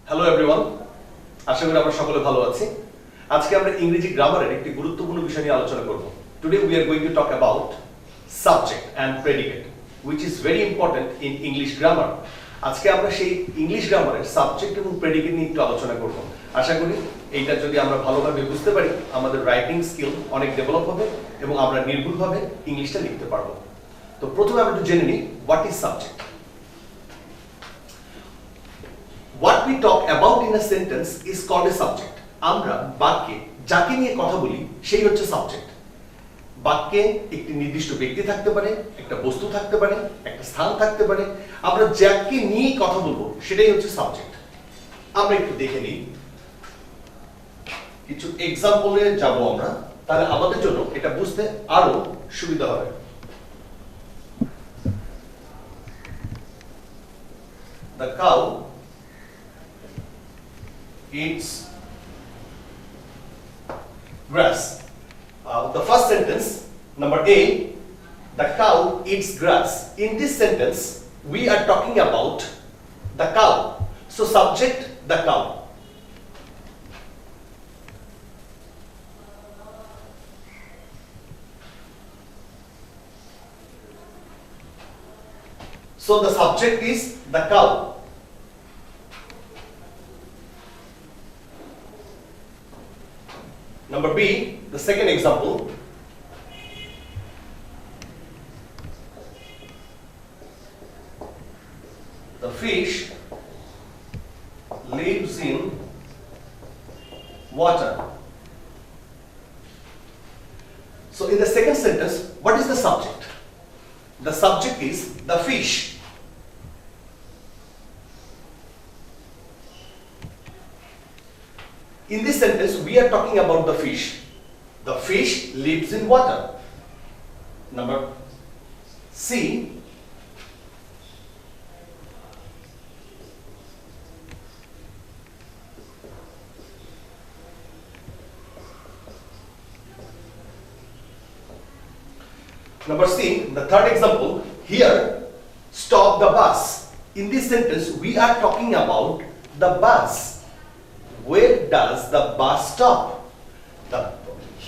Hello everyone, আশা করি আমরা সকলে ভালো আছি। আজকে আমরা ইংরেজি গ্রামারের একটি গুরুত্বপূর্ণ বিষয় নিয়ে আলোচনা করব। Today we are going to talk about subject and predicate, which is very important in English grammar. আজকে আমরা সেই ইংলিশ গ্রামারের সাবজেক্ট এবং প্রেডিকেট নিয়ে একটু আলোচনা করব। আশা করি এইটা যদি আমরা ভালোভাবে বুঝতে পারি, আমাদের রাইটিং স্কিল অনেক ডেভেলপ হবে এবং আমরা নির্ভুলভাবে ইংলিশটা লিখতে পারবো। তো প্রথমে আমরা একটু জেনে নিই what is subject. What we talk about in a sentence is called a subject. আমরা বাক্যে যাকে নিয়ে কথা বলি সেই হচ্ছে সাবজেক্ট। বাক্যে একটি নির্দিষ্ট ব্যক্তি থাকতে পারে, একটা বস্তু থাকতে পারে, একটা স্থান থাকতে পারে। আমরা যাকে নিয়ে কথা বলবো সেটাই হচ্ছে সাবজেক্ট। আমরা একটু দেখে নিই, কিছু এক্সাম্পলে যাব আমরা, তাহলে আমাদের জন্য এটা বুঝতে আরো সুবিধা হবে। The cow eats grass. The first sentence, number A, the cow eats grass. In this sentence, we are talking about the cow. So subject, the cow. So the subject is the cow. Number B, the second example. The fish lives in water. So in the second sentence, what is the subject? The subject is the fish. In this sentence, we are talking about the fish. The fish lives in water. Number C. Number C, the third example. Here, stop the bus. In this sentence, we are talking about the bus. Where does the bus stop?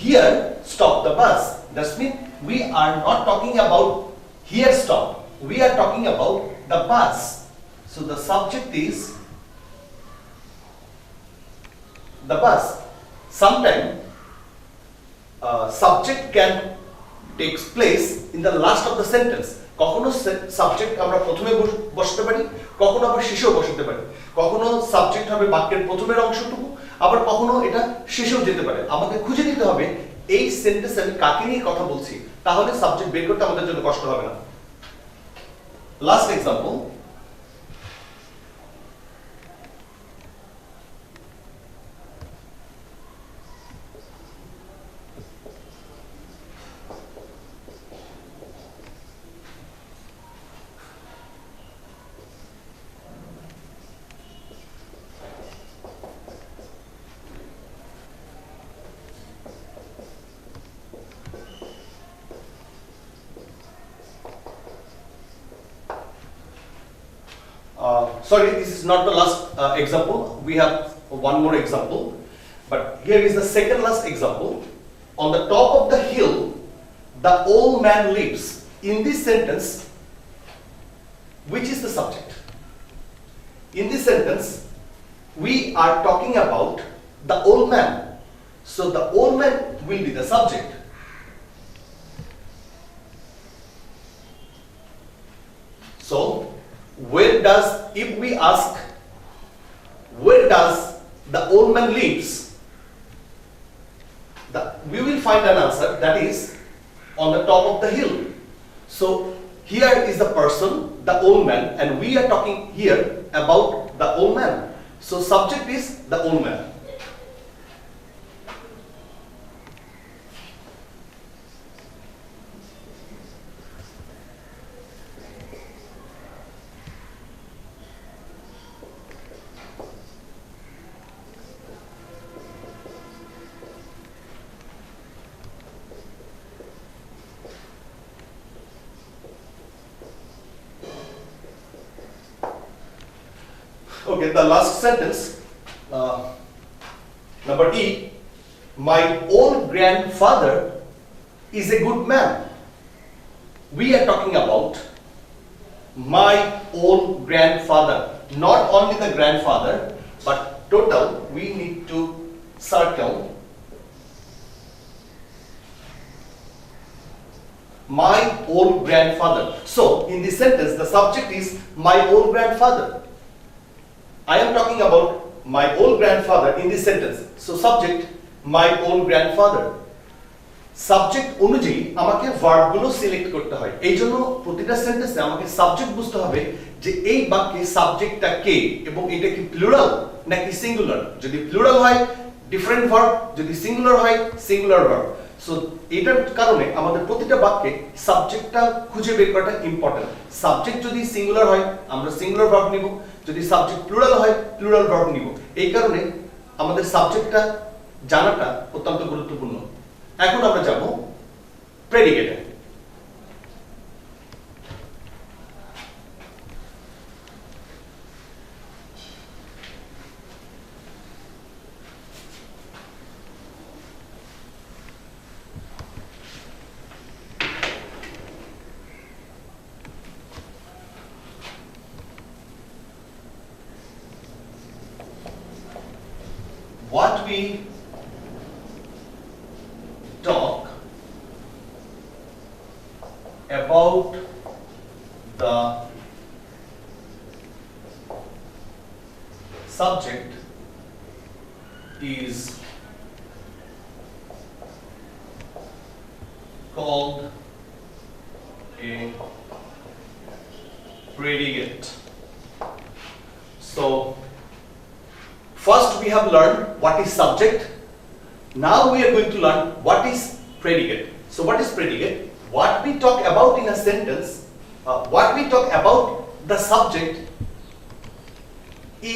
Here, stop the bus. That means we are not talking about here stop. We are talking about the bus. So the subject is the bus. Sometimes subject can takes place in the last of the sentence. কখনো subject আমরা প্রথমে বসাতে পারি, কখনো আবার শেষেও বসাতে পারি। কখনো সাবজেক্ট হবে বাক্যের প্রথমের অংশটুকু, আবার কখনো এটা শেষেও যেতে পারে। আমাকে খুঁজে নিতে হবে এই সেন্টেন্সে আমি কাকে নিয়ে কথা বলছি, তাহলে সাবজেক্ট বের করতে আমাদের জন্য কষ্ট হবে না। Last example, sorry, this is not the last example. We have one more example, but here is the second last example. On the top of the hill, the old man lives. In this sentence, which is the subject? In this sentence, we are talking about the old man. So the old man will be the subject. So where does, if we ask where does the old man lives, we will find an answer, that is on the top of the hill. So here is the person, the old man, and we are talking here about the old man. So subject is the old man. Okay, the last sentence, number E, my old grandfather is a good man. We are talking about my old grandfather, not only the grandfather, but total we need to circle my old grandfather. So in this sentence the subject is my old grandfather. I am talking about my old grandfather in this sentence. So subject my old grandfather. Subject অনুযায়ী আমাকে ভার্বগুলো select করতে হয়। এই জন্য প্রতিটা সেন্টেন্সে আমাকে subject বুঝতে হবে যে এই বাক্যে সাবজেক্টটা কে এবং এটা কি প্লুরাল নাকি সিঙ্গুলার। যদি প্লুরাল হয় ডিফারেন্ট ভার্ব, যদি সিঙ্গুলার হয় সিঙ্গুলার ভার্ব। সো এটার কারণে আমাদের প্রতিটা বাক্যে সাবজেক্টটা খুঁজে বের করাটা ইম্পর্টেন্ট। সাবজেক্ট যদি সিঙ্গুলার হয় আমরা সিঙ্গুলার ভার্ব নিব, যদি সাবজেক্ট প্লুরাল হয় প্লুরাল ভার্ব নিব। এই কারণে আমাদের সাবজেক্টটা জানাটা অত্যন্ত গুরুত্বপূর্ণ। এখন আমরা যাব প্রেডিকেটে। What we talk about the subject is called a predicate. So first we have learned what is subject. Now we are going to learn what is predicate. So what is predicate? What we talk about in a sentence, what we talk about the subject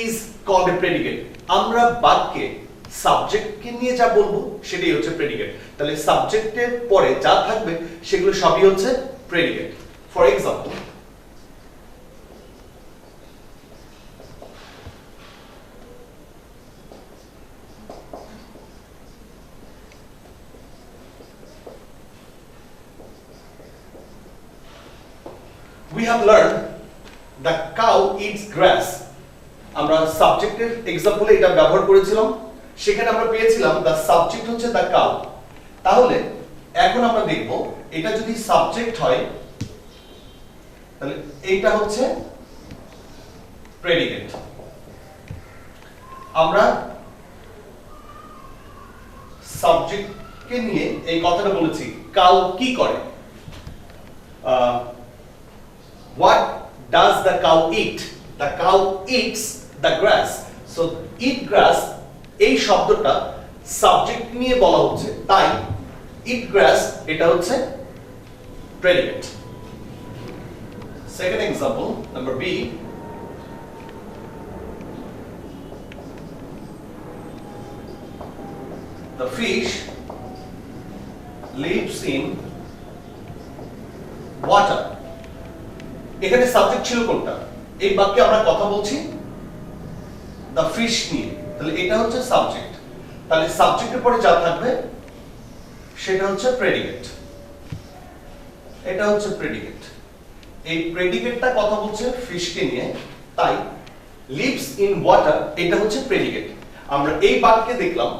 is called a predicate. আমরা বাক্যে সাবজেক্টকে নিয়ে যা বলবো সেটাই হচ্ছে predicate. তাহলে সাবজেক্টের পরে যা থাকবে সেগুলো সবই হচ্ছে predicate. For example, we have learned the cow eats grass. আমরা সাবজেক্টের এক্সাম্পলে এটা ব্যবহার করেছিলাম, সেখানে আমরা পেয়েছিলাম the subject হচ্ছে the cow। তাহলে এখন আমরা দেখব এটা যদি সাবজেক্ট হয় তাহলে এইটা হচ্ছে প্রেডিকেট। আমরা সাবজেক্টকে নিয়ে এই কথাটা বলেছি, কাউ কি করে, what does the cow eat? The cow eats the grass. So eat grass এই শব্দটা সাবজেক্ট নিয়ে বলা হচ্ছে, তাই eat grass এটা হচ্ছে predicate. Second example, number B, the fish lives in water. এখানে সাবজেক্ট ছিল কোনটা? এই বাক্যে আমরা কথা বলছি the fish নিয়ে, তাহলে এটা হচ্ছে সাবজেক্ট। তাহলে সাবজেক্টের পরে যা থাকবে সেটা হচ্ছে প্রেডিকেট। এটা হচ্ছে প্রেডিকেট। এই প্রেডিকেটটা কথা বলছে ফিশকে নিয়ে, তাই lives in water এটা হচ্ছে প্রেডিকেট। আমরা এই বাক্যে দেখলাম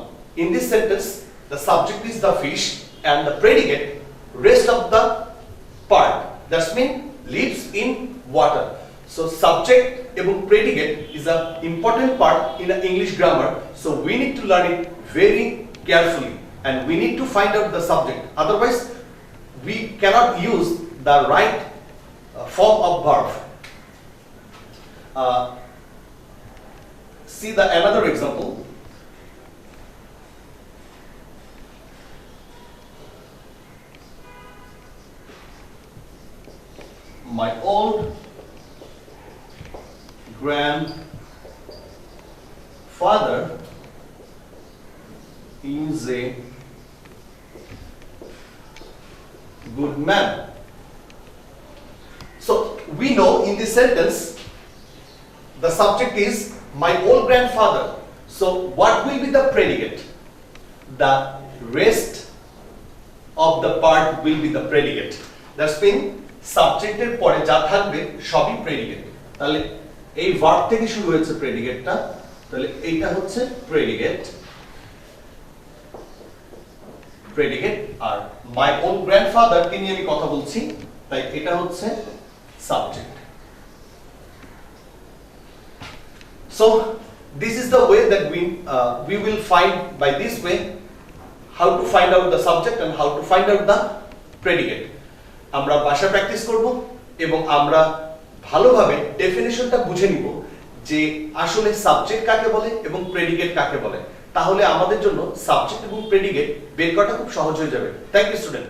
in this sentence the subject is the fish and the predicate rest of the part, that means lives in water. So subject এবং predicate is an important part in an English grammar, so we need to learn it very carefully and we need to find out the subject, otherwise we cannot use the right form of verb. See the another example. My old grandfather is a good man. So we know in this sentence the subject is my old grandfather. So what will be the predicate? The rest of the part will be the predicate. That's mean subject এর পরে যা থাকবে সবই predicate. তাহলে এই verb থেকে শুরু হয়েছে প্রেডিকেটটা, তাহলে এইটা হচ্ছে predicate R my own grandfather কে নিয়ে আমি কথা বলছি, তাই এটা হচ্ছে subject. So this is the way that we will find, by this way, how to find out the subject and how to find out the predicate. আমরা ভাষা practice করব এবং আমরা ভালোভাবে ডেফিনিশনটা বুঝে নিব যে আসলে সাবজেক্ট কাকে বলে এবং প্রেডিকেট কাকে বলে। তাহলে আমাদের জন্য সাবজেক্ট এবং প্রেডিকেট বের করাটা খুব সহজ হয়ে যাবে। Thank you student.